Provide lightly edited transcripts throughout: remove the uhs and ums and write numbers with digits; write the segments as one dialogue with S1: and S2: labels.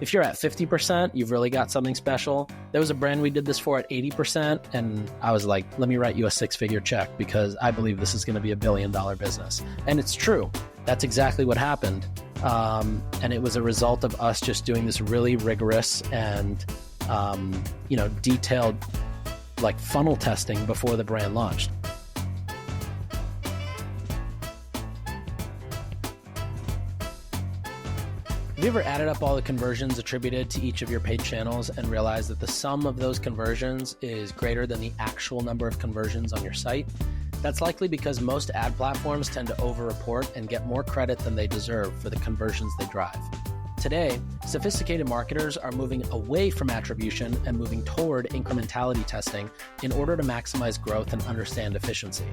S1: If you're at 50%, you've really got something special. There was a brand we did this for at 80%, and I was like, let me write you a 6-figure check because I believe this is going to be $1 billion business. And it's true. That's exactly what happened. And it was a result of us just doing this really rigorous and, detailed like funnel testing before the brand launched. Have you ever added up all the conversions attributed to each of your paid channels and realized that the sum of those conversions is greater than the actual number of conversions on your site? That's likely because most ad platforms tend to over-report and get more credit than they deserve for the conversions they drive. Today, sophisticated marketers are moving away from attribution and moving toward incrementality testing in order to maximize growth and understand efficiency.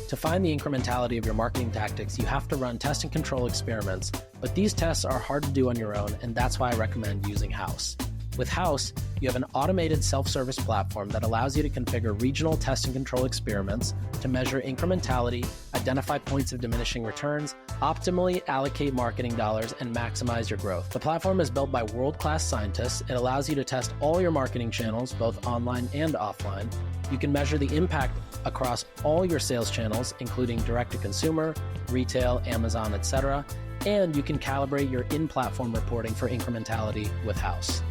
S1: To find the incrementality of your marketing tactics, you have to run test and control experiments, but these tests are hard to do on your own, and that's why I recommend using House. With House, you have an automated self-service platform that allows you to configure regional test and control experiments to measure incrementality, identify points of diminishing returns, optimally allocate marketing dollars, and maximize your growth. The platform is built by world-class scientists. It allows you to test all your marketing channels, both online and offline. You can measure the impact across all your sales channels, including direct-to-consumer, retail, Amazon, etc., and you can calibrate your in-platform reporting for incrementality with House.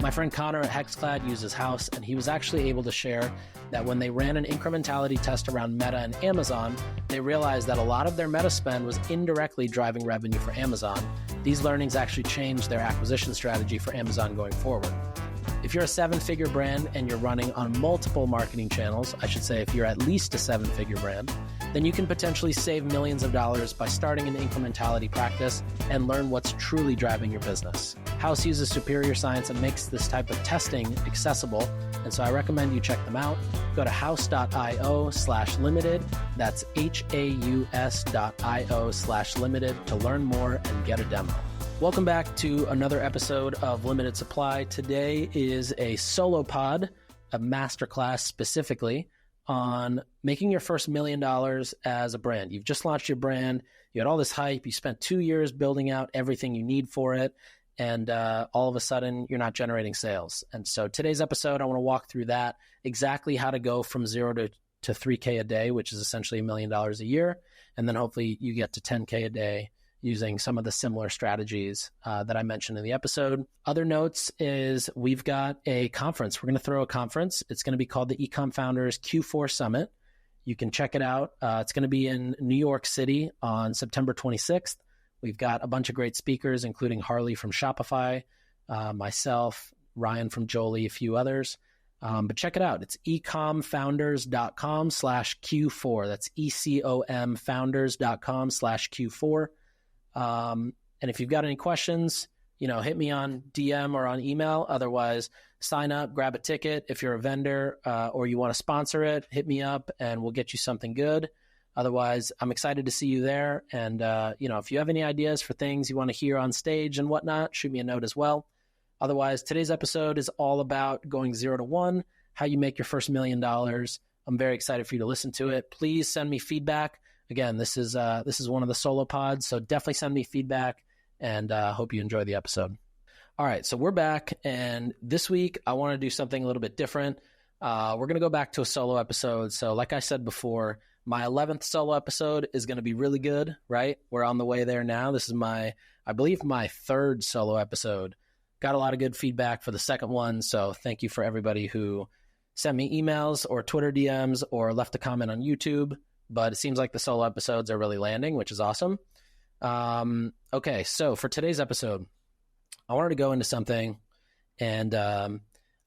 S1: My friend Connor at Hexclad uses House, and he was actually able to share that when they ran an incrementality test around Meta and Amazon, they realized that a lot of their Meta spend was indirectly driving revenue for Amazon. These learnings actually changed their acquisition strategy for Amazon going forward. If you're a 7-figure brand and you're running on multiple marketing channels, I should say if you're at least a 7-figure brand, then you can potentially save millions of dollars by starting an incrementality practice and learn what's truly driving your business. House uses superior science and makes this type of testing accessible, and so I recommend you check them out. Go to house.io/limited. That's HAUS.io/limited to learn more and get a demo. Welcome back to another episode of Limited Supply. Today is a solo pod, a masterclass specifically on making your first $1 million as a brand. You've just launched your brand. You had all this hype. You spent 2 years building out everything you need for it. And all of a sudden, you're not generating sales. And so today's episode, I want to walk through that, exactly how to go from 0 to 3K a day, which is essentially $1 million a year. And then hopefully you get to 10K a day using some of the similar strategies that I mentioned in the episode. Other notes is we've got a conference. We're going to throw a conference. It's going to be called the Ecom Founders Q4 Summit. You can check it out. It's going to be in New York City on September 26th. We've got a bunch of great speakers, including Harley from Shopify, myself, Ryan from Jolie, a few others. But check it out. It's ecomfounders.com/Q4. That's ecomfounders.com/Q4. And if you've got any questions, hit me on DM or on email. Otherwise, sign up, grab a ticket. If you're a vendor or you want to sponsor it, hit me up and we'll get you something good. Otherwise, I'm excited to see you there. And, if you have any ideas for things you want to hear on stage and whatnot, shoot me a note as well. Otherwise, today's episode is all about going 0 to 1, how you make your first $1 million. I'm very excited for you to listen to it. Please send me feedback. Again, this is one of the solo pods, so definitely send me feedback, and hope you enjoy the episode. All right, so we're back, and this week I want to do something a little bit different. We're going to go back to a solo episode. So like I said before, my 11th solo episode is going to be really good, right? We're on the way there now. This is I believe my 3rd solo episode. Got a lot of good feedback for the second one, so thank you for everybody who sent me emails or Twitter DMs or left a comment on YouTube. But it seems like the solo episodes are really landing, which is awesome. Okay, so for today's episode, I wanted to go into something, and I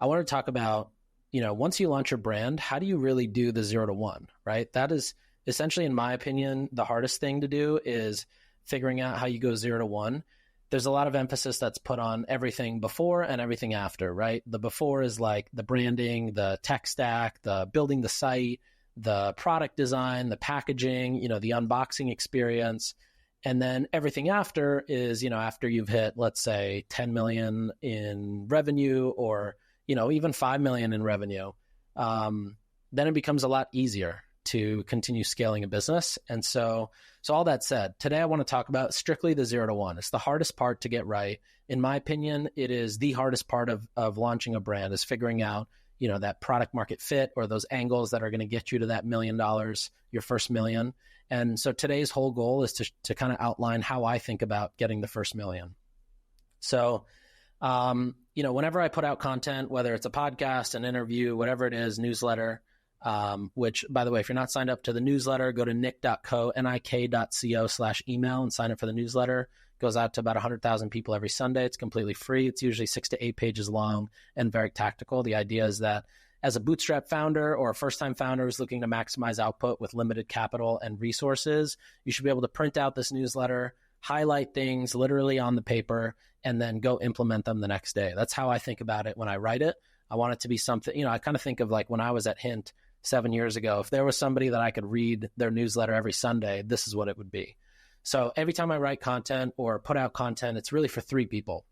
S1: wanted to talk about, once you launch your brand, how do you really do the 0 to 1, right? That is essentially, in my opinion, the hardest thing to do is figuring out how you go 0 to 1. There's a lot of emphasis that's put on everything before and everything after, right? The before is like the branding, the tech stack, the building the site, the product design, the packaging, the unboxing experience. And then everything after is, after you've hit, let's say 10 million in revenue or, even 5 million in revenue, then it becomes a lot easier. to continue scaling a business. And so all that said, today I want to talk about strictly the 0 to 1. It's the hardest part to get right. In my opinion, it is the hardest part of launching a brand, is figuring out, that product market fit or those angles that are going to get you to that $1 million, your first million. And so today's whole goal is to kind of outline how I think about getting the first million. So, whenever I put out content, whether it's a podcast, an interview, whatever it is, newsletter, which, by the way, if you're not signed up to the newsletter, go to nik.co/email and sign up for the newsletter. It goes out to about 100,000 people every Sunday. It's completely free. It's usually 6 to 8 pages long and very tactical. The idea is that as a bootstrap founder or a first-time founder who's looking to maximize output with limited capital and resources, you should be able to print out this newsletter, highlight things literally on the paper, and then go implement them the next day. That's how I think about it when I write it. I want it to be something, I kind of think of like when I was at Hint 7 years ago, if there was somebody that I could read their newsletter every Sunday, this is what it would be. So every time I write content or put out content, it's really for 3 people.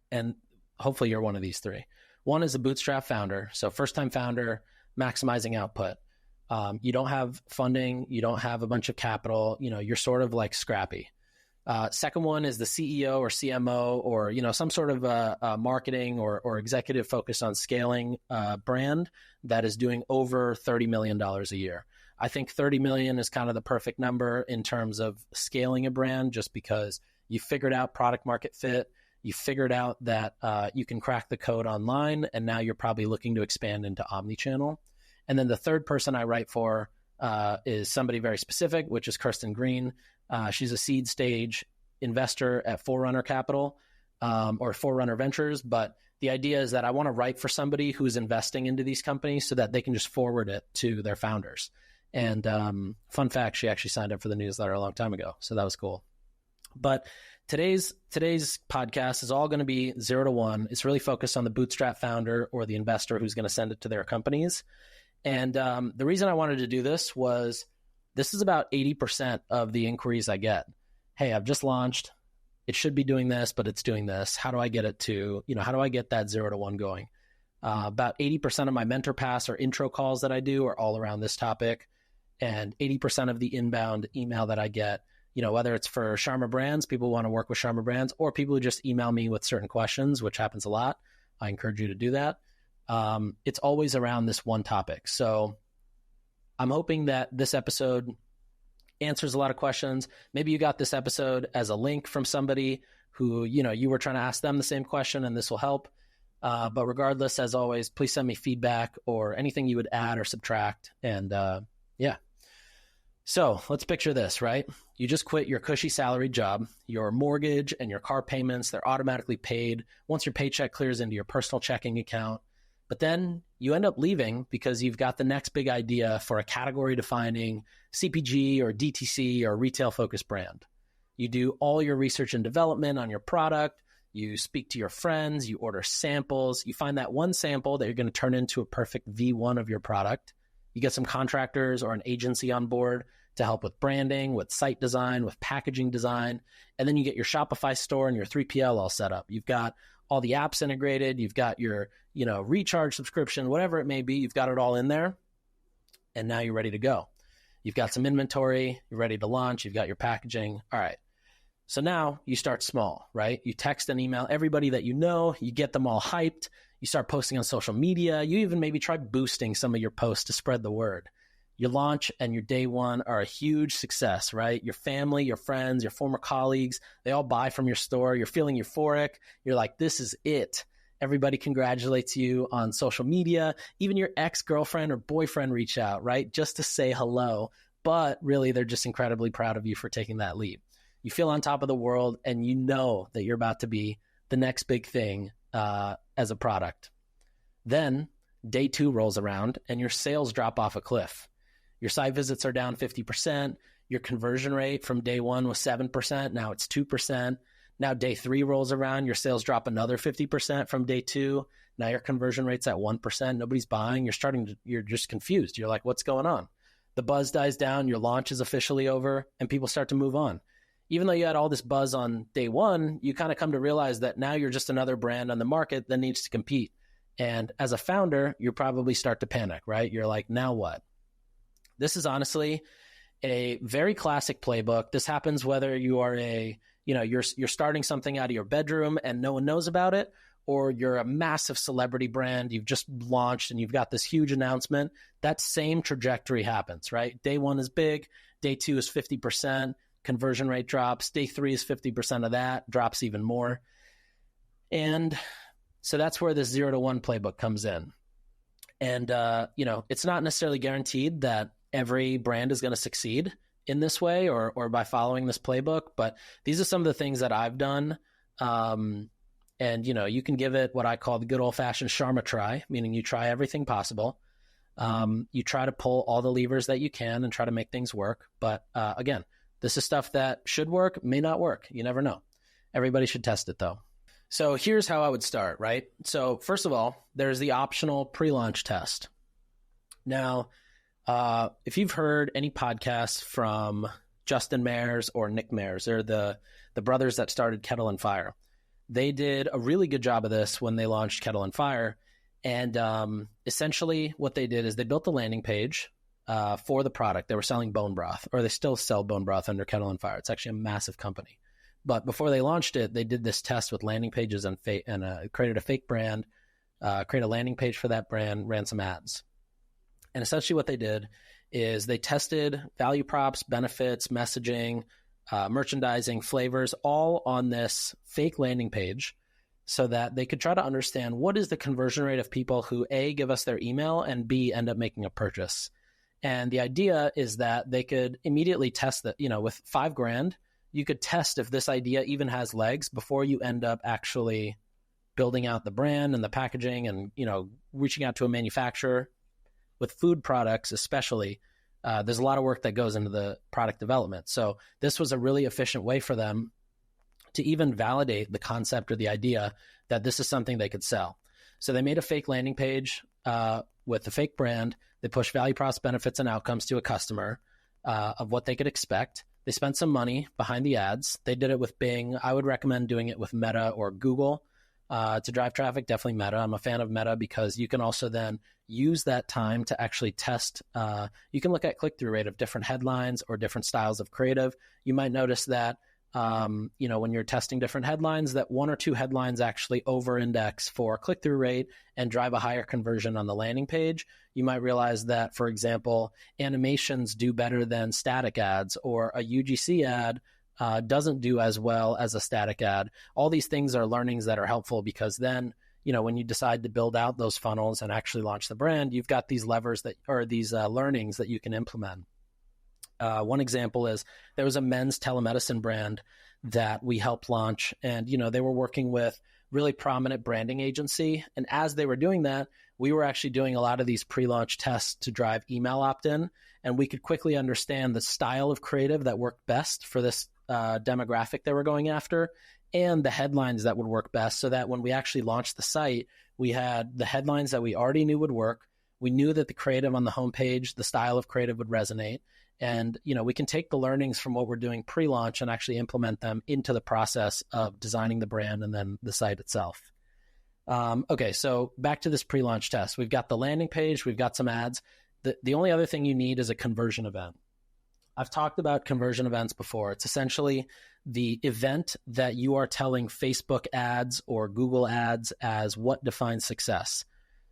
S1: And hopefully you're one of these 3. One is a bootstrap founder. So first-time founder, maximizing output. You don't have funding. You don't have a bunch of capital. You're sort of like scrappy. Second one is the CEO or CMO or, some sort of marketing or executive focused on scaling a brand that is doing over $30 million a year. I think 30 million is kind of the perfect number in terms of scaling a brand, just because you figured out product market fit. You figured out that you can crack the code online, and now you're probably looking to expand into omnichannel. And then the third person I write for is somebody very specific, which is Kirsten Green. She's a seed stage investor at Forerunner Capital or Forerunner Ventures. But the idea is that I want to write for somebody who's investing into these companies so that they can just forward it to their founders. And fun fact, she actually signed up for the newsletter a long time ago. So that was cool. But today's podcast is all going to be 0 to 1. It's really focused on the bootstrap founder or the investor who's going to send it to their companies. And the reason I wanted to do this was this is about 80% of the inquiries I get. Hey, I've just launched. It should be doing this, but it's doing this. How do I get it to, how do I get that 0 to 1 going? About 80% of my mentor pass or intro calls that I do are all around this topic. And 80% of the inbound email that I get, whether it's for Sharma brands, people who want to work with Sharma brands, or people who just email me with certain questions, which happens a lot. I encourage you to do that. It's always around this one topic. So I'm hoping that this episode answers a lot of questions. Maybe you got this episode as a link from somebody who, you were trying to ask them the same question, and this will help. But regardless, as always, please send me feedback or anything you would add or subtract. And yeah. So let's picture this, right? You just quit your cushy salary job, your mortgage and your car payments, they're automatically paid once your paycheck clears into your personal checking account. But then you end up leaving because you've got the next big idea for a category defining CPG or DTC or retail focused brand. You do all your research and development on your product. You speak to your friends, you order samples, you find that one sample that you're going to turn into a perfect V1 of your product. You get some contractors or an agency on board to help with branding, with site design, with packaging design. And then you get your Shopify store and your 3PL all set up. You've got all the apps integrated. You've got your, recharge subscription, whatever it may be. You've got it all in there. And now you're ready to go. You've got some inventory. You're ready to launch. You've got your packaging. All right. So now you start small, right? You text and email everybody that you know. You get them all hyped. You start posting on social media. You even maybe try boosting some of your posts to spread the word. You launch and your day one are a huge success, right? Your family, your friends, your former colleagues, they all buy from your store. You're feeling euphoric. You're like, this is it. Everybody congratulates you on social media. Even your ex-girlfriend or boyfriend reach out, right? Just to say hello. But really, they're just incredibly proud of you for taking that leap. You feel on top of the world and you know that you're about to be the next big thing as a product. Then day 2 rolls around and your sales drop off a cliff. Your site visits are down 50%. Your conversion rate from day 1 was 7%. Now it's 2%. Now day 3 rolls around. Your sales drop another 50% from day 2. Now your conversion rate's at 1%. Nobody's buying. You're just confused. You're like, what's going on? The buzz dies down. Your launch is officially over and people start to move on. Even though you had all this buzz on day 1, you kind of come to realize that now you're just another brand on the market that needs to compete. And as a founder, you probably start to panic, right? You're like, now what? This is honestly a very classic playbook. This happens whether you are you're starting something out of your bedroom and no one knows about it, or you're a massive celebrity brand, you've just launched and you've got this huge announcement. That same trajectory happens, right? Day 1 is big, day 2 is 50%, conversion rate drops, day 3 is 50% of that, drops even more. And so that's where this 0 to 1 playbook comes in. And, it's not necessarily guaranteed that every brand is going to succeed in this way or by following this playbook, but these are some of the things that I've done. And, you can give it what I call the good old-fashioned Sharma try, meaning you try everything possible. You try to pull all the levers that you can and try to make things work. But again, this is stuff that should work, may not work. You never know. Everybody should test it, though. So here's how I would start, right? So first of all, there's the optional pre-launch test. Now, if you've heard any podcasts from Justin Mares or Nick Mares, they're the brothers that started Kettle and Fire. They did a really good job of this when they launched Kettle and Fire. And essentially what they did is they built the landing page for the product. They were selling bone broth, or they still sell bone broth under Kettle and Fire. It's actually a massive company. But before they launched it, they did this test with landing pages and created a fake brand, created a landing page for that brand, ran some ads. And essentially what they did is they tested value props, benefits, messaging, merchandising, flavors, all on this fake landing page so that they could try to understand what is the conversion rate of people who A, give us their email, and B, end up making a purchase. And the idea is that they could immediately test that, with $5,000, you could test if this idea even has legs before you end up actually building out the brand and the packaging and, reaching out to a manufacturer. With food products especially, there's a lot of work that goes into the product development. So this was a really efficient way for them to even validate the concept or the idea that this is something they could sell. So they made a fake landing page with the fake brand. They pushed value props, benefits, and outcomes to a customer of what they could expect. They spent some money behind the ads. They did it with Bing. I would recommend doing it with Meta or Google to drive traffic. Definitely Meta. I'm a fan of Meta because you can also then use that time to actually test. You can look at click-through rate of different headlines or different styles of creative. You might notice that, when you're testing different headlines, that 1 or 2 headlines actually over-index for click-through rate and drive a higher conversion on the landing page. You might realize that, for example, animations do better than static ads, or a UGC ad doesn't do as well as a static ad. All these things are learnings that are helpful because then, when you decide to build out those funnels and actually launch the brand, you've got these levers these learnings that you can implement. One example is there was a men's telemedicine brand that we helped launch, and, they were working with really prominent branding agency. And as they were doing that, we were actually doing a lot of these pre-launch tests to drive email opt-in, and we could quickly understand the style of creative that worked best for this demographic they were going after, and the headlines that would work best, so that when we actually launched the site, we had the headlines that we already knew would work. We knew that the creative on the homepage, the style of creative would resonate. And, we can take the learnings from what we're doing pre-launch and actually implement them into the process of designing the brand and then the site itself. Okay, so back to this pre-launch test. We've got the landing page, we've got some ads. The only other thing you need is a conversion event. I've talked about conversion events before. It's essentially the event that you are telling Facebook ads or Google ads as what defines success.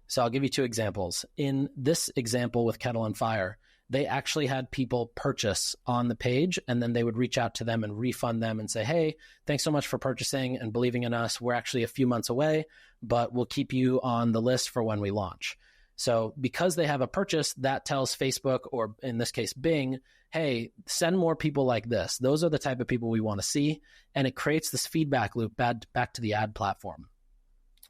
S1: So I'll give you 2 examples. In this example with Kettle and Fire, they actually had people purchase on the page, and then they would reach out to them and refund them and say, hey, thanks so much for purchasing and believing in us. We're actually a few months away, but we'll keep you on the list for when we launch. So because they have a purchase, that tells Facebook, or in this case, Bing, hey, send more people like this. Those are the type of people we want to see. And it creates this feedback loop back to the ad platform.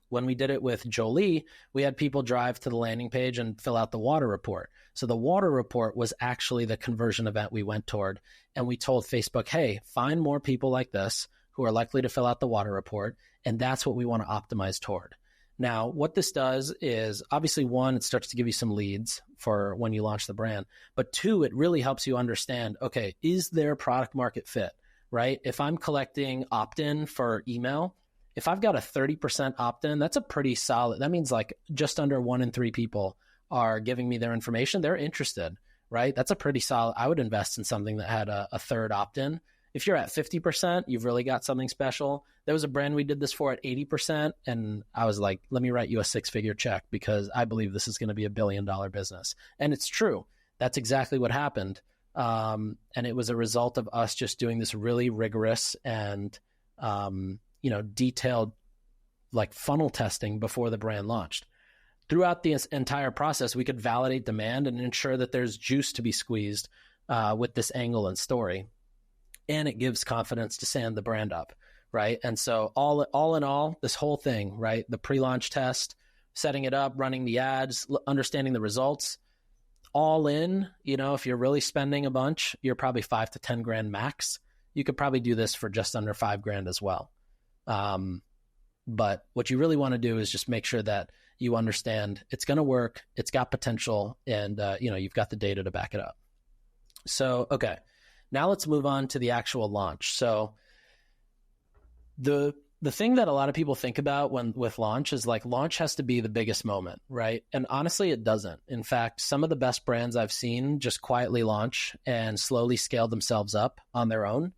S1: When we did it with Jolie, we had people drive to the landing page and fill out the water report. So the water report was actually the conversion event we went toward. And we told Facebook, hey, find more people like this who are likely to fill out the water report. And that's what we want to optimize toward. Now, what this does is, obviously, 1, it starts to give you some leads for when you launch the brand. But 2, it really helps you understand, okay, is there product market fit, right? If I'm collecting opt-in for email, if I've got a 30% opt-in, that's a pretty solid, that means like just under 1 in 3 people are giving me their information. They're interested, right? That's a pretty solid. I would invest in something that had a third opt-in. If you're at 50%, you've really got something special. There was a brand we did this for at 80%. And I was like, let me write you a 6-figure check because I believe this is going to be $1 billion business. And it's true. That's exactly what happened. And it was a result of us just doing this really rigorous and, detailed like funnel testing before the brand launched. Throughout the entire process, we could validate demand and ensure that there's juice to be squeezed with this angle and story. And it gives confidence to stand the brand up, right? And so all in all, this whole thing, right? The pre-launch test, setting it up, running the ads, understanding the results, all in, if you're really spending a bunch, you're probably $5 to $10 grand max. You could probably do this for just under $5 grand as well. But what you really want to do is just make sure that you understand it's going to work, it's got potential, and you've got the data to back it up. So, okay. Now let's move on to the actual launch. So the thing that a lot of people think about with launch is like launch has to be the biggest moment, right? And honestly, it doesn't. In fact, some of the best brands I've seen just quietly launch and slowly scale themselves up on their own.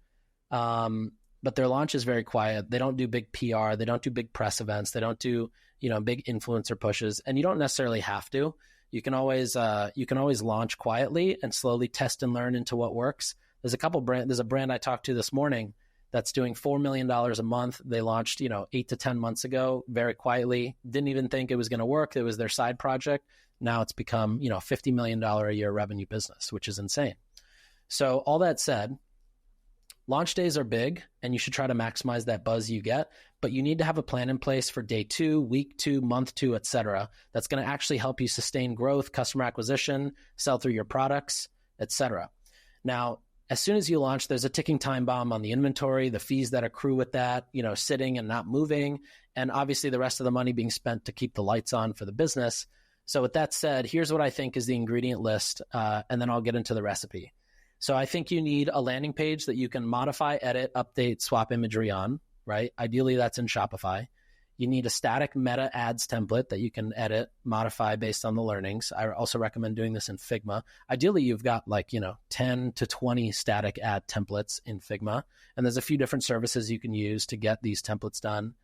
S1: But their launch is very quiet. They don't do big PR. They don't do big press events. They don't do, big influencer pushes. And you don't necessarily have to. You can always launch quietly and slowly test and learn into what works. There's a brand I talked to this morning that's doing $4 million a month. They launched, 8 to 10 months ago, very quietly. Didn't even think it was going to work. It was their side project. Now it's become, $50 million a year revenue business, which is insane. So all that said, launch days are big and you should try to maximize that buzz you get, but you need to have a plan in place for day 2, week 2, month 2, et cetera. That's going to actually help you sustain growth, customer acquisition, sell through your products, et cetera. Now, as soon as you launch, there's a ticking time bomb on the inventory, the fees that accrue with that, sitting and not moving, and obviously the rest of the money being spent to keep the lights on for the business. So with that said, here's what I think is the ingredient list, and then I'll get into the recipe. So I think you need a landing page that you can modify, edit, update, swap imagery on, right? Ideally, that's in Shopify. You need a static meta ads template that you can edit, modify based on the learnings. I also recommend doing this in Figma. Ideally, you've got 10 to 20 static ad templates in Figma. And there's a few different services you can use to get these templates done.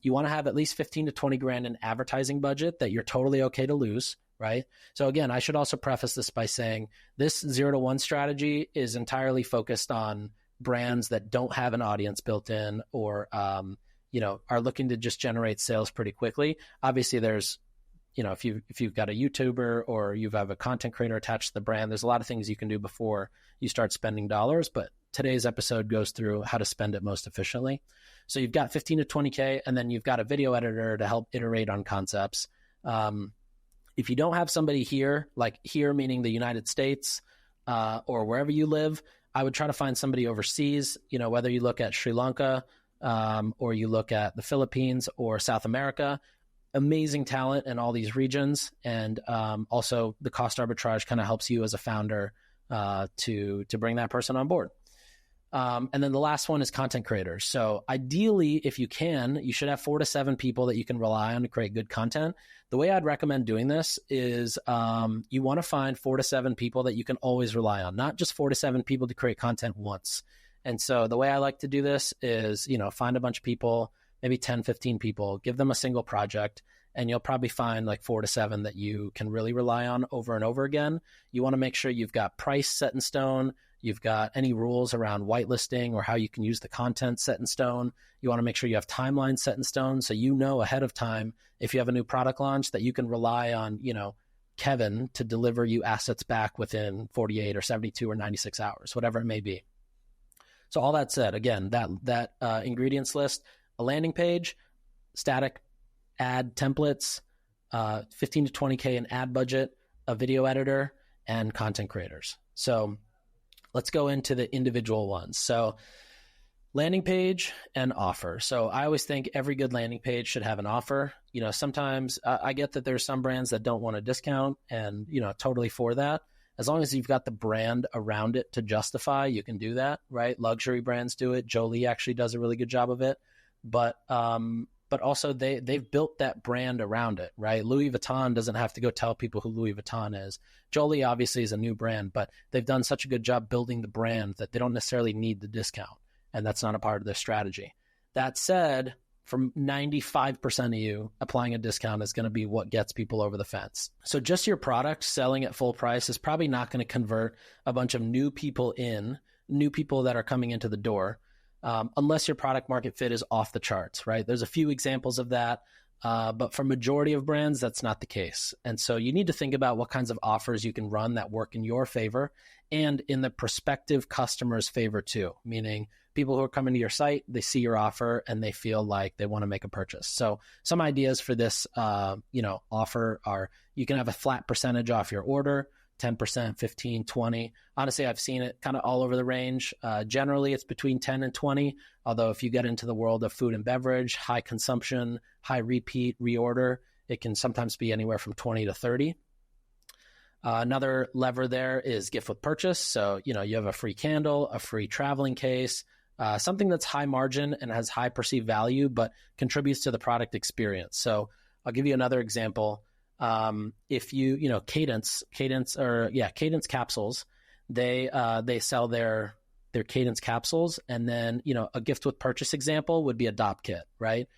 S1: You want to have at least 15 to 20 grand in advertising budget that you're totally okay to lose, right? So again, I should also preface this by saying this 0 to 1 strategy is entirely focused on brands that don't have an audience built in or, are looking to just generate sales pretty quickly. Obviously, there's, if you've got a YouTuber or you have a content creator attached to the brand, there's a lot of things you can do before you start spending dollars. But today's episode goes through how to spend it most efficiently. So you've got 15 to 20K, and then you've got a video editor to help iterate on concepts. If you don't have somebody here, like here meaning the United States or wherever you live, I would try to find somebody overseas, whether you look at Sri Lanka, or you look at the Philippines or South America, amazing talent in all these regions. And also the cost arbitrage kind of helps you as a founder to bring that person on board. And then the last one is content creators. So ideally, if you can, you should have 4 to 7 people that you can rely on to create good content. The way I'd recommend doing this is you want to find 4 to 7 people that you can always rely on, not just 4 to 7 people to create content once. And so the way I like to do this is, find a bunch of people, maybe 10, 15 people, give them a single project, and you'll probably find 4 to 7 that you can really rely on over and over again. You want to make sure you've got price set in stone. You've got any rules around whitelisting or how you can use the content set in stone. You want to make sure you have timelines set in stone so you know ahead of time if you have a new product launch that you can rely on, Kevin to deliver you assets back within 48 or 72 or 96 hours, whatever it may be. So all that said, again, that ingredients list, a landing page, static ad templates, 15 to 20K in ad budget, a video editor, and content creators. So let's go into the individual ones. So landing page and offer. So I always think every good landing page should have an offer. Sometimes I get that there's some brands that don't want to discount and, totally for that. As long as you've got the brand around it to justify, you can do that, right? Luxury brands do it. Jolie actually does a really good job of it. But but also they've built that brand around it, right? Louis Vuitton doesn't have to go tell people who Louis Vuitton is. Jolie obviously is a new brand, but they've done such a good job building the brand that they don't necessarily need the discount, and that's not a part of their strategy. That said, for 95% of you, applying a discount is going to be what gets people over the fence. So just your product selling at full price is probably not going to convert a bunch of new people that are coming into the door, unless your product market fit is off the charts, right? There's a few examples of that, but for majority of brands, that's not the case. And so you need to think about what kinds of offers you can run that work in your favor and in the prospective customer's favor too, meaning people who are coming to your site, they see your offer and they feel like they want to make a purchase. So some ideas for this, offer are you can have a flat percentage off your order, 10%, 15, 20. Honestly, I've seen it kind of all over the range. Generally, it's between 10 and 20. Although if you get into the world of food and beverage, high consumption, high repeat, reorder, it can sometimes be anywhere from 20 to 30. Another lever there is gift with purchase. So, you have a free candle, a free traveling case, something that's high margin and has high perceived value, but contributes to the product experience. So I'll give you another example. If Cadence capsules, they sell their Cadence capsules, and then, a gift with purchase example would be a DOP kit, right?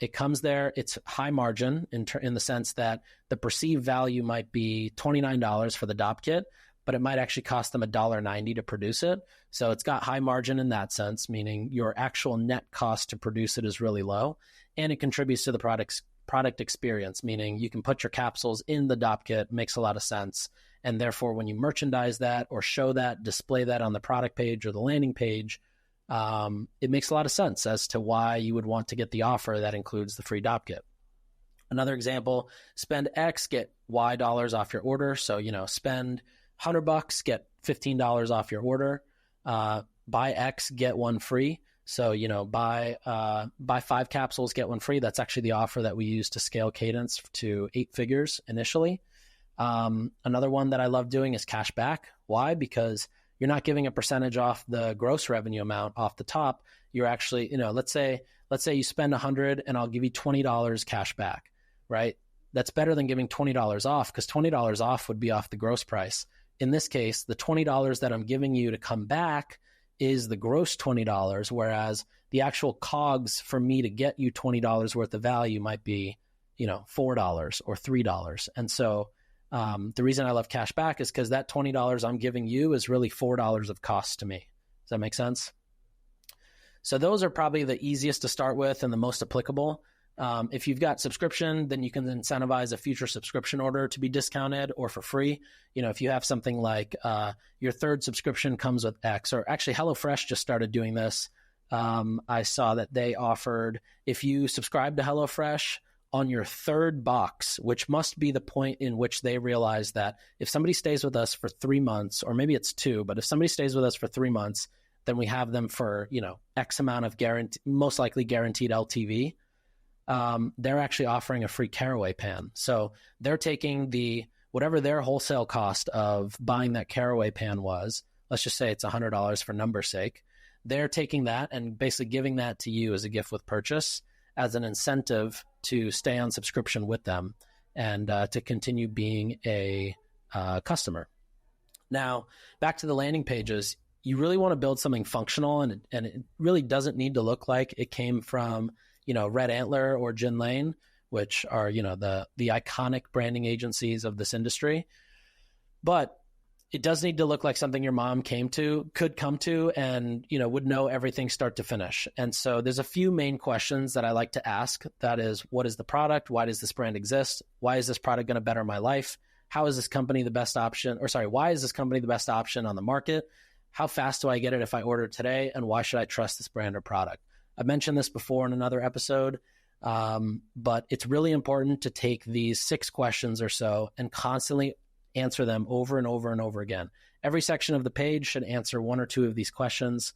S1: It comes there, it's high margin in the sense that the perceived value might be $29 for the DOP kit, but it might actually cost them $1.90 to produce it. So it's got high margin in that sense, meaning your actual net cost to produce it is really low, and it contributes to the product experience, meaning you can put your capsules in the DOP kit, makes a lot of sense. And therefore, when you merchandise that or show that, display that on the product page or the landing page, it makes a lot of sense as to why you would want to get the offer that includes the free DOP kit. Another example, spend X, get Y dollars off your order. So, spend $100, get $15 off your order. Buy X, get one free. So, buy 5 capsules, get one free. That's actually the offer that we use to scale Cadence to 8 figures initially. Another one that I love doing is cash back. Why? Because you're not giving a percentage off the gross revenue amount off the top. You're actually, let's say you spend $100 and I'll give you $20 cash back, right? That's better than giving $20 off, because $20 off would be off the gross price. In this case, the $20 that I'm giving you to come back is the gross $20, whereas the actual COGS for me to get you $20 worth of value might be, $4 or $3. And so the reason I love cash back is because that $20 I'm giving you is really $4 of cost to me. Does that make sense? So those are probably the easiest to start with and the most applicable. If you've got subscription, then you can incentivize a future subscription order to be discounted or for free. If you have something like your third subscription comes with X, or actually HelloFresh just started doing this. I saw that they offered, if you subscribe to HelloFresh on your third box, which must be the point in which they realize that if somebody stays with us for 3 months, or maybe it's 2, but if somebody stays with us for 3 months, then we have them for, X amount of most likely guaranteed LTV. They're actually offering a free caraway pan. So they're taking whatever their wholesale cost of buying that caraway pan was, let's just say it's $100 for number's sake. They're taking that and basically giving that to you as a gift with purchase as an incentive to stay on subscription with them and to continue being a customer. Now, back to the landing pages, you really want to build something functional, and it really doesn't need to look like it came from Red Antler or Gin Lane, which are, the iconic branding agencies of this industry. But it does need to look like something your mom could come to and, would know everything start to finish. And so there's a few main questions that I like to ask. That is, what is the product? Why does this brand exist? Why is this product going to better my life? How is this company the best option? Why is this company the best option on the market? How fast do I get it if I order today? And why should I trust this brand or product? I mentioned this before in another episode, but it's really important to take these 6 questions or so and constantly answer them over and over and over again. Every section of the page should answer 1 or 2 of these questions.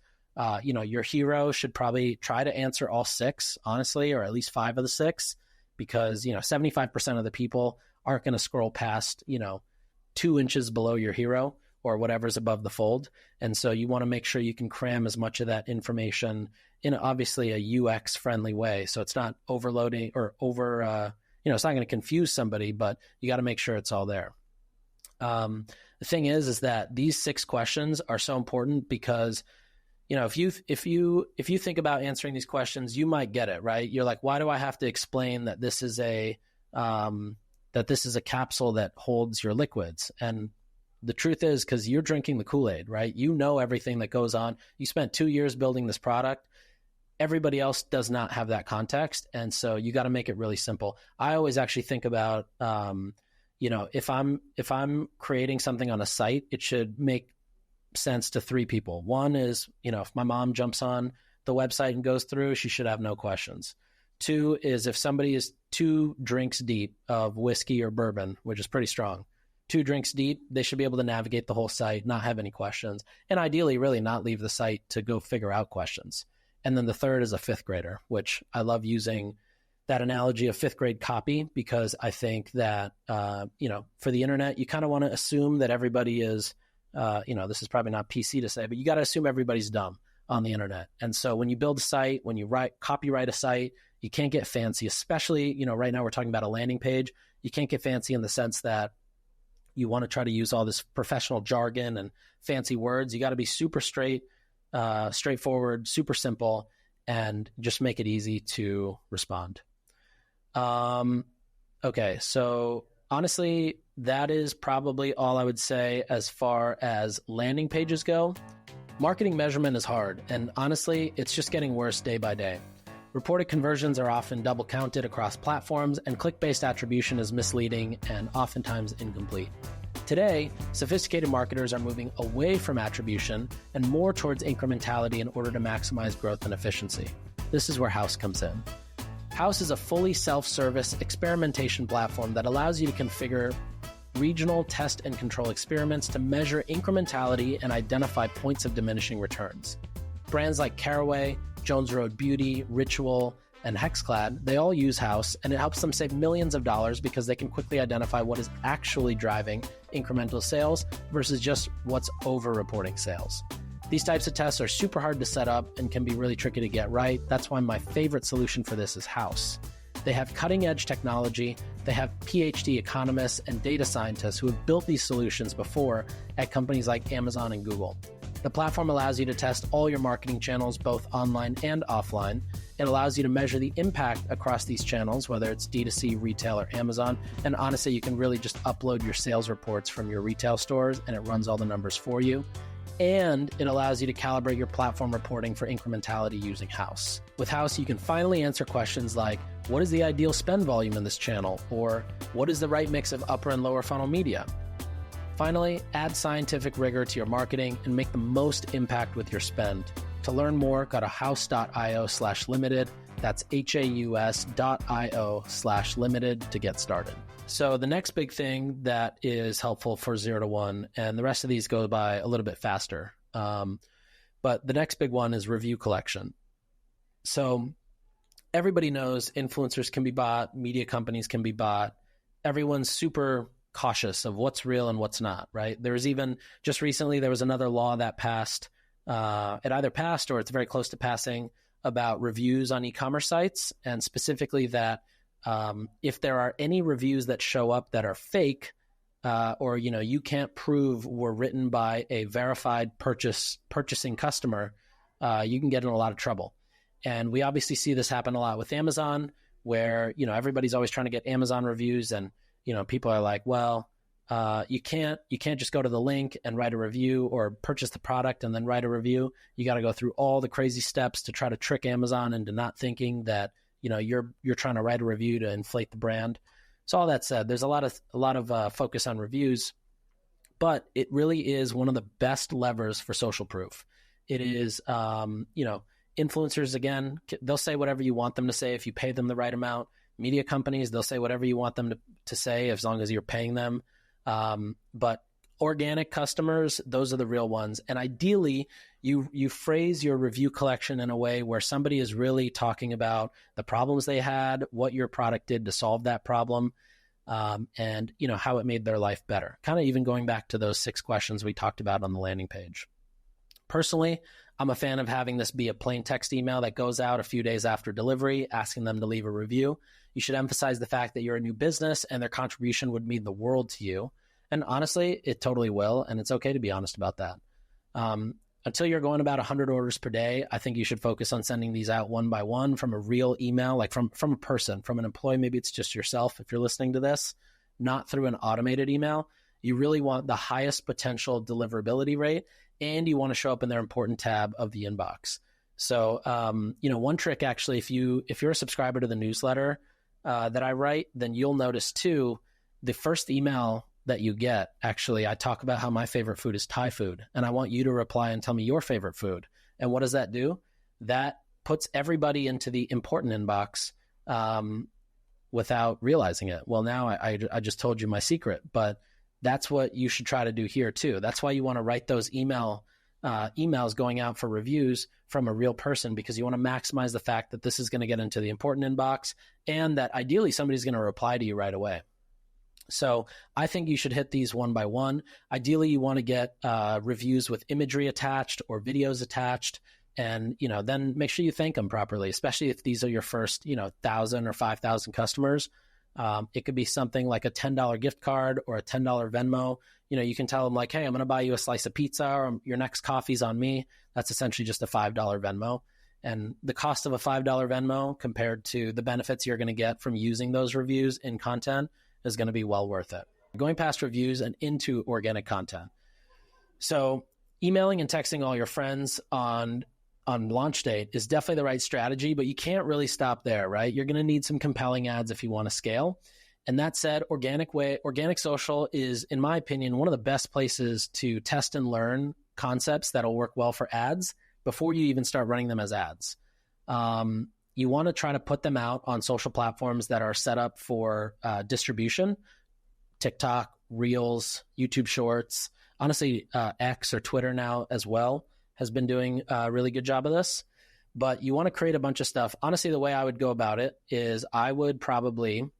S1: Your hero should probably try to answer all 6, honestly, or at least 5 of the 6, because, 75% of the people aren't going to scroll past, 2 inches below your hero, or whatever's above the fold. And so you want to make sure you can cram as much of that information in obviously a UX friendly way. So it's not overloading or it's not going to confuse somebody, but you got to make sure it's all there. The thing is that these 6 questions are so important because, if you think about answering these questions, you might get it, right? You're like, why do I have to explain that this is a capsule that holds your liquids? And the truth is, because you're drinking the Kool-Aid, right? You know everything that goes on. You spent 2 years building this product. Everybody else does not have that context. And so you got to make it really simple. I always actually think about, if I'm creating something on a site, it should make sense to 3 people. One is, if my mom jumps on the website and goes through, she should have no questions. 2 is if somebody is 2 drinks deep of whiskey or bourbon, which is pretty strong, 2 drinks deep, they should be able to navigate the whole site, not have any questions, and ideally really not leave the site to go figure out questions. And then the 3rd is a 5th grader, which I love using that analogy of 5th grade copy because I think that, for the internet, you kind of want to assume that everybody is, this is probably not PC to say, but you got to assume everybody's dumb on the internet. And so when you build a site, when you copyright a site, you can't get fancy, especially, right now we're talking about a landing page. You can't get fancy in the sense that you want to try to use all this professional jargon and fancy words. You got to be super straightforward, super simple, and just make it easy to respond. Okay, so honestly, that is probably all I would say as far as landing pages go. Marketing measurement is hard, and honestly, it's just getting worse day by day. Reported conversions are often double counted across platforms, and click-based attribution is misleading and oftentimes incomplete. Today, sophisticated marketers are moving away from attribution and more towards incrementality in order to maximize growth and efficiency. This is where House comes in. House is a fully self-service experimentation platform that allows you to configure regional test and control experiments to measure incrementality and identify points of diminishing returns. Brands like Caraway, Jones Road Beauty, Ritual, and Hexclad, they all use House, and it helps them save millions of dollars because they can quickly identify what is actually driving incremental sales versus just what's over-reporting sales. These types of tests are super hard to set up and can be really tricky to get right. That's why my favorite solution for this is House. They have cutting-edge technology. They have PhD economists and data scientists who have built these solutions before at companies like Amazon and Google. The platform allows you to test all your marketing channels, both online and offline. It allows you to measure the impact across these channels, whether it's DTC, retail, or Amazon. And honestly, you can really just upload your sales reports from your retail stores and it runs all the numbers for you. And it allows you to calibrate your platform reporting for incrementality using House. With House, you can finally answer questions like, what is the ideal spend volume in this channel? Or what is the right mix of upper and lower funnel media? Finally, add scientific rigor to your marketing and make the most impact with your spend. To learn more, go to house.io/limited. That's haus.io/limited to get started. So the next big thing that is helpful for 0 to 1, and the rest of these go by a little bit faster, but the next big one is review collection. So everybody knows influencers can be bought, media companies can be bought. Everyone's super cautious of what's real and what's not, right? There was even, just recently, there was another law that passed, it either passed or it's very close to passing, about reviews on e-commerce sites, and specifically that if there are any reviews that show up that are fake, or you can't prove were written by a verified purchasing customer, you can get in a lot of trouble. And we obviously see this happen a lot with Amazon, where everybody's always trying to get Amazon reviews, and people are like, well, you can't just go to the link and write a review, or purchase the product and then write a review. You got to go through all the crazy steps to try to trick Amazon into not thinking that you're trying to write a review to inflate the brand. So all that said, there's a lot of focus on reviews, but it really is one of the best levers for social proof. It is, influencers, again, they'll say whatever you want them to say if you pay them the right amount. Media companies, they'll say whatever you want them to say as long as you're paying them. But organic customers, those are the real ones. And ideally, you phrase your review collection in a way where somebody is really talking about the problems they had, what your product did to solve that problem. and how it made their life better. Kind of even going back to those 6 questions we talked about on the landing page. Personally, I'm a fan of having this be a plain text email that goes out a few days after delivery, asking them to leave a review. You should emphasize the fact that you're a new business and their contribution would mean the world to you. And honestly, it totally will, and it's okay to be honest about that. Until you're going about 100 orders per day, I think you should focus on sending these out one by one from a real email, like from a person, from an employee. Maybe it's just yourself if you're listening to this, not through an automated email. You really want the highest potential deliverability rate, and you want to show up in their important tab of the inbox. So, one trick actually, if you're a subscriber to the newsletter that I write, then you'll notice too, the first email that you get, actually, I talk about how my favorite food is Thai food, and I want you to reply and tell me your favorite food. And what does that do? That puts everybody into the important inbox without realizing it. Well, now I just told you my secret, but that's what you should try to do here too. That's why you want to write those emails going out for reviews from a real person, because you want to maximize the fact that this is going to get into the important inbox and that ideally somebody's going to reply to you right away. So I think you should hit these one by one. Ideally, you want to get reviews with imagery attached or videos attached, and then make sure you thank them properly, especially if these are your first 1,000 or 5,000 customers. It could be something like a $10 gift card or a $10 Venmo. You can tell them like, hey, I'm going to buy you a slice of pizza, or your next coffee's on me. That's essentially just a $5 Venmo. And the cost of a $5 Venmo compared to the benefits you're going to get from using those reviews in content is going to be well worth it. Going past reviews and into organic content. So emailing and texting all your friends on launch date is definitely the right strategy, but you can't really stop there, right? You're going to need some compelling ads if you want to scale. And that said, organic social is, in my opinion, one of the best places to test and learn concepts that'll work well for ads before you even start running them as ads. You want to try to put them out on social platforms that are set up for distribution. TikTok, Reels, YouTube Shorts, honestly, X or Twitter now as well has been doing a really good job of this. But you want to create a bunch of stuff. Honestly, the way I would go about it is I would do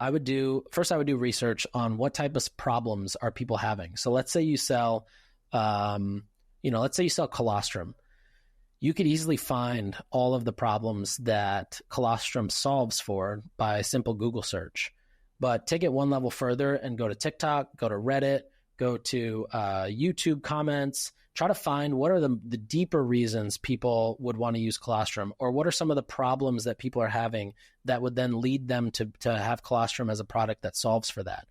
S1: research on what type of problems are people having. So let's say you sell, colostrum. You could easily find all of the problems that colostrum solves for by a simple Google search. But take it one level further and go to TikTok, go to Reddit, go to YouTube comments, try to find what are the deeper reasons people would want to use colostrum, or what are some of the problems that people are having that would then lead them to have colostrum as a product that solves for that.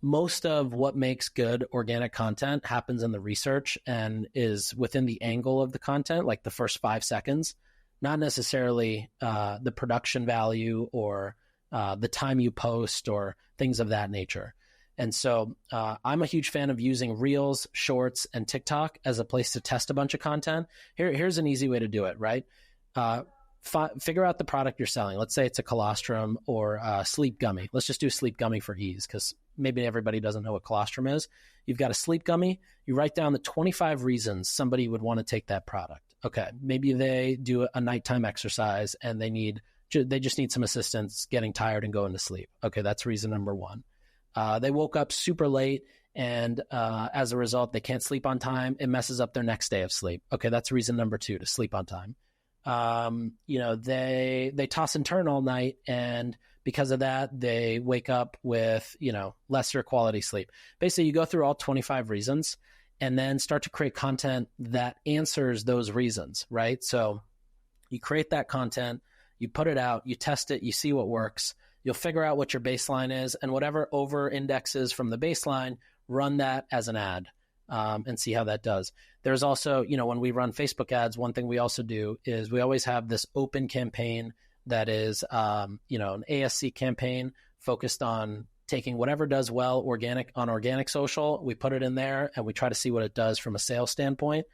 S1: Most of what makes good organic content happens in the research and is within the angle of the content, like the first 5 seconds, not necessarily the production value or the time you post or things of that nature. And so I'm a huge fan of using Reels, Shorts, and TikTok as a place to test a bunch of content. Here's an easy way to do it, right? Figure out the product you're selling. Let's say it's a colostrum or a sleep gummy. Let's just do sleep gummy for ease, because maybe everybody doesn't know what colostrum is. You've got a sleep gummy. You write down the 25 reasons somebody would want to take that product. Okay, maybe they do a nighttime exercise and they just need some assistance getting tired and going to sleep. Okay, that's reason number 1. They woke up super late and as a result, they can't sleep on time. It messes up their next day of sleep. Okay, that's reason number 2, to sleep on time. They toss and turn all night, and because of that, they wake up with, lesser quality sleep. Basically, you go through all 25 reasons and then start to create content that answers those reasons, right? So you create that content, you put it out, you test it, you see what works. You'll figure out what your baseline is, and whatever over indexes from the baseline, run that as an ad. And see how that does. There's also, when we run Facebook ads, one thing we also do is we always have this open campaign that is, an ASC campaign focused on taking whatever does well organic social. We put it in there and we try to see what it does from a sales standpoint.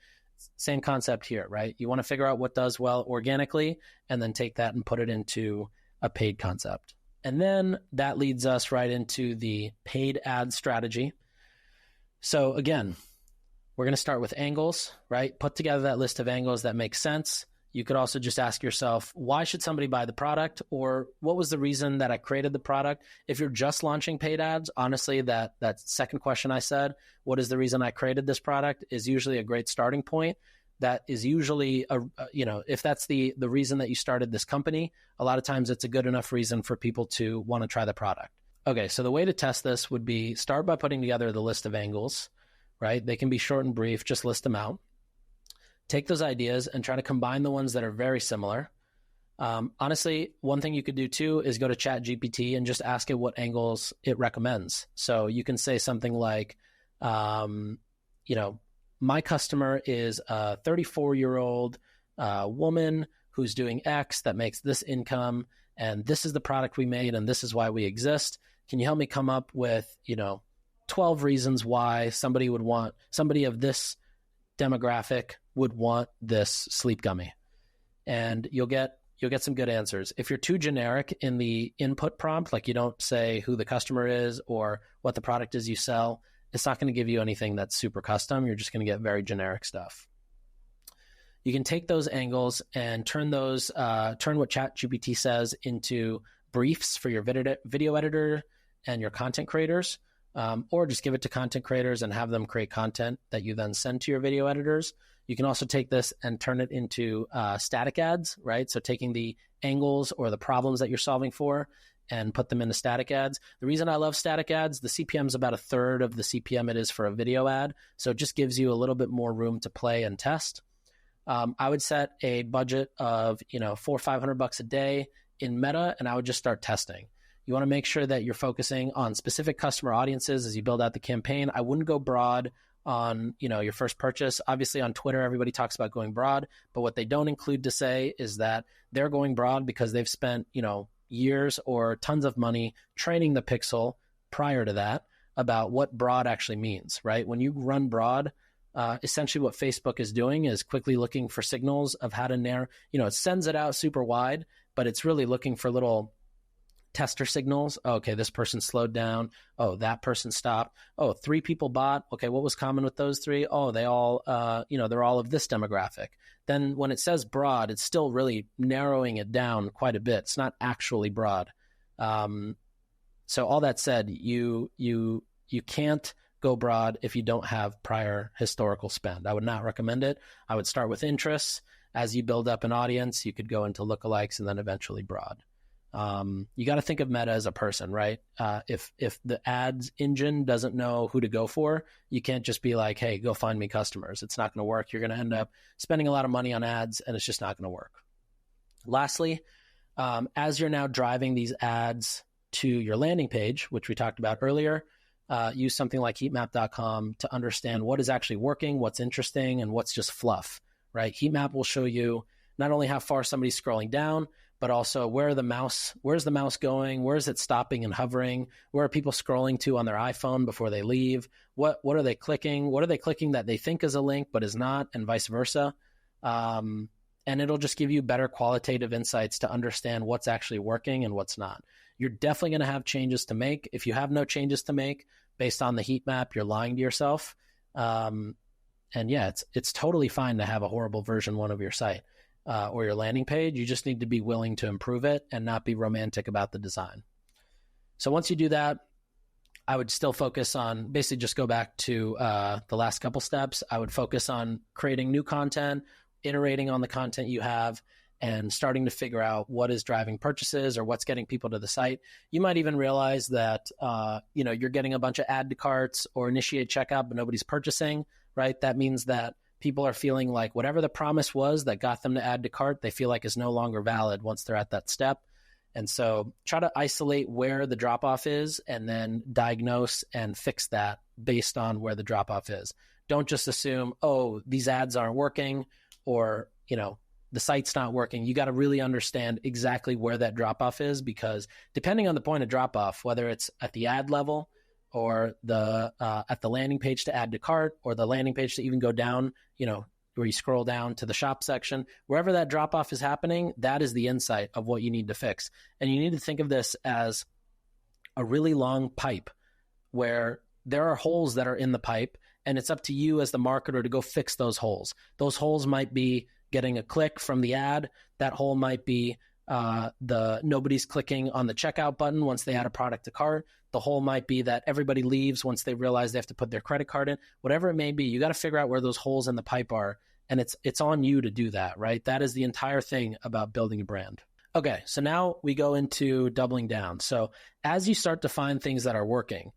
S1: Same concept here, right? You want to figure out what does well organically and then take that and put it into a paid concept. And then that leads us right into the paid ad strategy. So again, we're going to start with angles, right? Put together that list of angles that make sense. You could also just ask yourself, why should somebody buy the product? Or what was the reason that I created the product? If you're just launching paid ads, honestly, that second question I said, what is the reason I created this product, is usually a great starting point. That is usually, if that's the reason that you started this company, a lot of times it's a good enough reason for people to want to try the product. Okay, so the way to test this would be start by putting together the list of angles, right? They can be short and brief, just list them out. Take those ideas and try to combine the ones that are very similar. Honestly, one thing you could do too is go to ChatGPT and just ask it what angles it recommends. So you can say something like, my customer is a 34-year-old woman who's doing X that makes this income, and this is the product we made, and this is why we exist. Can you help me come up with, 12 reasons why somebody of this demographic would want this sleep gummy? And you'll get some good answers. If you're too generic in the input prompt, like you don't say who the customer is or what the product is you sell, it's not going to give you anything that's super custom. You're just going to get very generic stuff. You can take those angles and turn what ChatGPT says into briefs for your video editor and your content creators, or just give it to content creators and have them create content that you then send to your video editors. You can also take this and turn it into static ads, right? So taking the angles or the problems that you're solving for and put them into static ads. The reason I love static ads, the CPM is about a third of the CPM it is for a video ad. So it just gives you a little bit more room to play and test. I would set a budget of, $400 or $500 a day in Meta, and I would just start testing. You want to make sure that you're focusing on specific customer audiences as you build out the campaign. I wouldn't go broad on, your first purchase. Obviously on Twitter, everybody talks about going broad, but what they don't include to say is that they're going broad because they've spent, years or tons of money training the pixel prior to that about what broad actually means, right? When you run broad, essentially what Facebook is doing is quickly looking for signals of how to narrow, it sends it out super wide, but it's really looking for little tester signals. Okay, this person slowed down. Oh, that person stopped. Oh, 3 people bought. Okay, what was common with those 3? Oh, they all, they're all of this demographic. Then when it says broad, it's still really narrowing it down quite a bit. It's not actually broad. So all that said, you can't go broad if you don't have prior historical spend. I would not recommend it. I would start with interests. As you build up an audience, you could go into lookalikes and then eventually broad. You got to think of Meta as a person, right? If the ads engine doesn't know who to go for, you can't just be like, hey, go find me customers. It's not going to work. You're going to end up spending a lot of money on ads, and it's just not going to work. Lastly, as you're now driving these ads to your landing page, which we talked about earlier, use something like heatmap.com to understand what is actually working, what's interesting, and what's just fluff, right? Heatmap will show you not only how far somebody's scrolling down, but also where's the mouse going? Where is it stopping and hovering? Where are people scrolling to on their iPhone before they leave? What are they clicking? What are they clicking that they think is a link but is not, and vice versa? And it'll just give you better qualitative insights to understand what's actually working and what's not. You're definitely going to have changes to make. If you have no changes to make based on the heat map, you're lying to yourself. And yeah, it's totally fine to have a horrible version 1 of your site. Or your landing page. You just need to be willing to improve it and not be romantic about the design. So once you do that, I would still focus on, basically just go back to the last couple steps. I would focus on creating new content, iterating on the content you have, and starting to figure out what is driving purchases or what's getting people to the site. You might even realize that you're getting a bunch of add to carts or initiate checkout, but nobody's purchasing, right? That means that people are feeling like whatever the promise was that got them to add to cart, they feel like is no longer valid once they're at that step. And so try to isolate where the drop-off is and then diagnose and fix that based on where the drop-off is. Don't just assume, oh, these ads aren't working or, the site's not working. You got to really understand exactly where that drop-off is, because depending on the point of drop-off, whether it's at the ad level or at the landing page to add to cart, or the landing page to even go down, where you scroll down to the shop section, wherever that drop off is happening, that is the insight of what you need to fix. And you need to think of this as a really long pipe where there are holes that are in the pipe, and it's up to you as the marketer to go fix those holes. Those holes might be, getting a click from the ad. That hole might be nobody's clicking on the checkout button once they add a product to cart. The hole might be that everybody leaves once they realize they have to put their credit card in. Whatever it may be, you got to figure out where those holes in the pipe are, and it's on you to do that, right? That is the entire thing about building a brand. Okay, so now we go into doubling down. So as you start to find things that are working,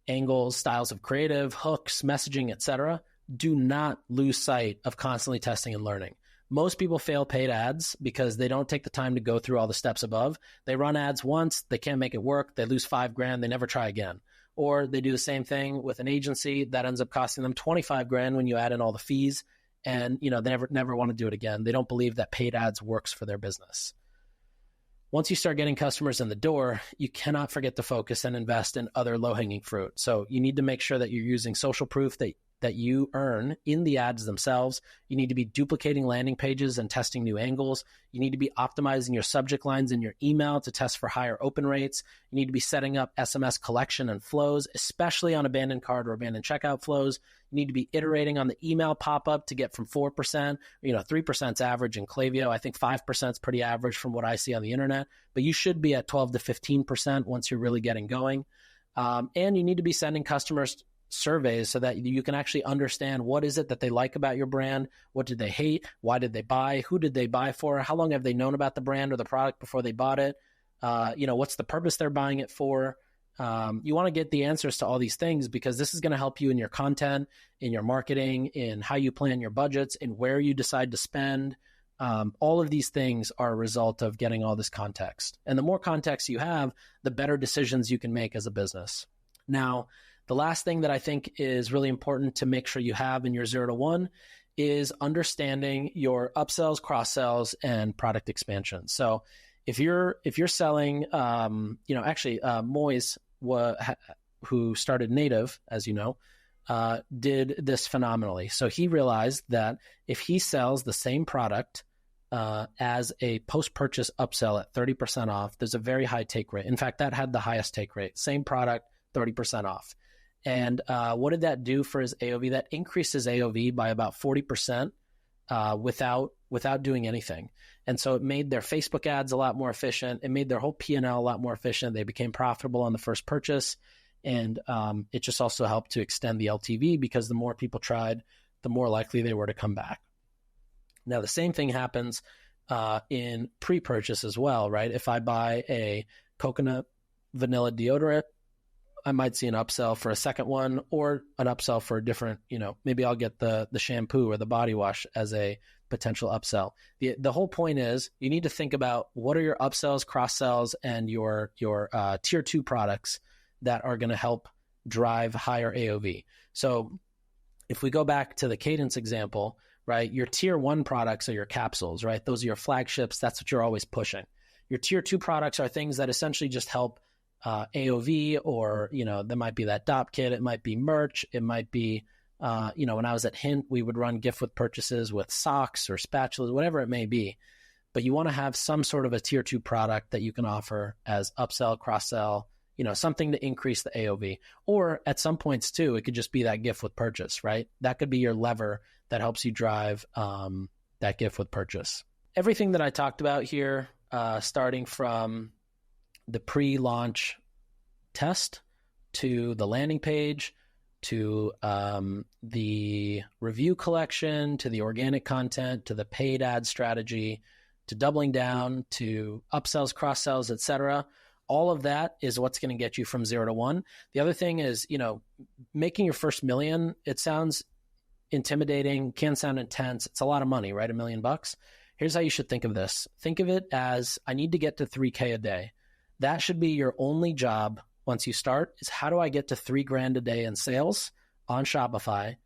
S1: angles, styles of creative, hooks, messaging, etc., do not lose sight of constantly testing and learning. Most people fail paid ads because they don't take the time to go through all the steps above. They run ads once, they can't make it work, they lose $5,000, they never try again. Or they do the same thing with an agency that ends up costing them $25,000 when you add in all the fees, and they never want to do it again. They don't believe that paid ads works for their business. Once you start getting customers in the door, you cannot forget to focus and invest in other low-hanging fruit. So you need to make sure that you're using social proof that you earn in the ads themselves. You need to be duplicating landing pages and testing new angles. You need to be optimizing your subject lines in your email to test for higher open rates. You need to be setting up SMS collection and flows, especially on abandoned cart or abandoned checkout flows. You need to be iterating on the email pop-up to get from 4%, 3% is average in Klaviyo. I think 5% is pretty average from what I see on the internet, but you should be at 12 to 15% once you're really getting going. And you need to be sending customers surveys so that you can actually understand what is it that they like about your brand, what did they hate, why did they buy, who did they buy for, how long have they known about the brand or the product before they bought it, what's the purpose they're buying it for. You want to get the answers to all these things because this is going to help you in your content, in your marketing, in how you plan your budgets, in where you decide to spend. All of these things are a result of getting all this context. And the more context you have, the better decisions you can make as a business. Now, the last thing that I think is really important to make sure you have in your 0 to 1 is understanding your upsells, cross-sells, and product expansion. So if you're selling, Moise, who started Native, as you know, did this phenomenally. So he realized that if he sells the same product as a post-purchase upsell at 30% off, there's a very high take rate. In fact, that had the highest take rate. Same product, 30% off. And what did that do for his AOV? That increased his AOV by about 40% without doing anything. And so it made their Facebook ads a lot more efficient. It made their whole P&L a lot more efficient. They became profitable on the first purchase. And it just also helped to extend the LTV because the more people tried, the more likely they were to come back. Now, the same thing happens in pre-purchase as well, right? If I buy a coconut vanilla deodorant, I might see an upsell for a second one or an upsell for a different, maybe I'll get the shampoo or the body wash as a potential upsell. The whole point is you need to think about what are your upsells, cross-sells, and your tier 2 products that are going to help drive higher AOV. So if we go back to the Cadence example, right, your tier 1 products are your capsules, right? Those are your flagships. That's what you're always pushing. Your tier 2 products are things that essentially just help AOV, or, there might be that DOP kit. It might be merch. It might be, when I was at Hint, we would run gift with purchases with socks or spatulas, whatever it may be. But you want to have some sort of a tier 2 product that you can offer as upsell, cross-sell, something to increase the AOV. Or at some points too, it could just be that gift with purchase, right? That could be your lever that helps you drive that gift with purchase. Everything that I talked about here, starting from the pre-launch test to the landing page, to the review collection, to the organic content, to the paid ad strategy, to doubling down, to upsells, cross-sells, etc. All of that is what's going to get you from 0 to 1. The other thing is, making your first million, it sounds intimidating, can sound intense. It's a lot of money, right? $1 million. Here's how you should think of this. Think of it as I need to get to 3K a day. That should be your only job once you start, is how do I get to $3,000 a day in sales on Shopify?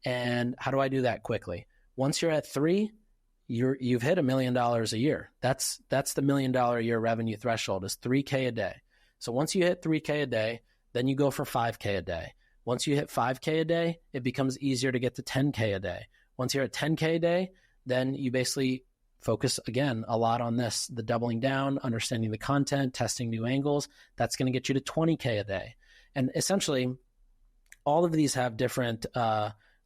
S1: And how do I do that quickly? Once you're at 3, you've hit $1 million a year. That's the $1 million a year revenue threshold, is 3K a day. So once you hit 3K a day, then you go for 5K a day. Once you hit 5K a day, it becomes easier to get to 10K a day. Once you're at 10K a day, then you basically focus again a lot on this, the doubling down, understanding the content, testing new angles. That's going to get you to 20K a day. And essentially, all of these have different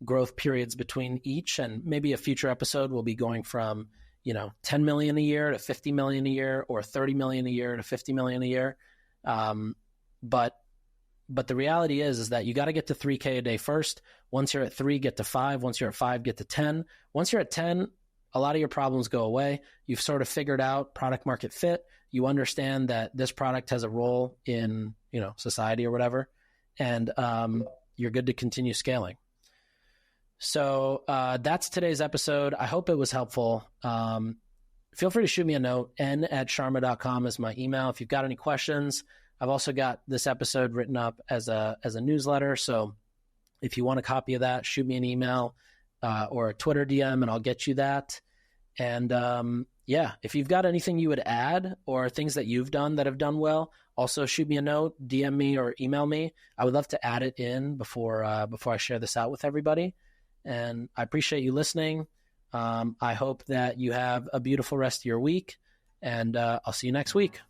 S1: growth periods between each. And maybe a future episode will be going from, 10 million a year to 50 million a year, or 30 million a year to 50 million a year. But the reality is that you got to get to 3K a day first. Once you're at 3, get to 5. Once you're at 5, get to 10. Once you're at 10, a lot of your problems go away. You've sort of figured out product market fit. You understand that this product has a role in, society or whatever. And you're good to continue scaling. So that's today's episode. I hope it was helpful. Feel free to shoot me a note. n@sharma.com is my email. If you've got any questions, I've also got this episode written up as a newsletter. So if you want a copy of that, shoot me an email or a Twitter DM and I'll get you that. And if you've got anything you would add or things that you've done that have done well, also shoot me a note, DM me or email me. I would love to add it in before I share this out with everybody. And I appreciate you listening. I hope that you have a beautiful rest of your week, and I'll see you next week.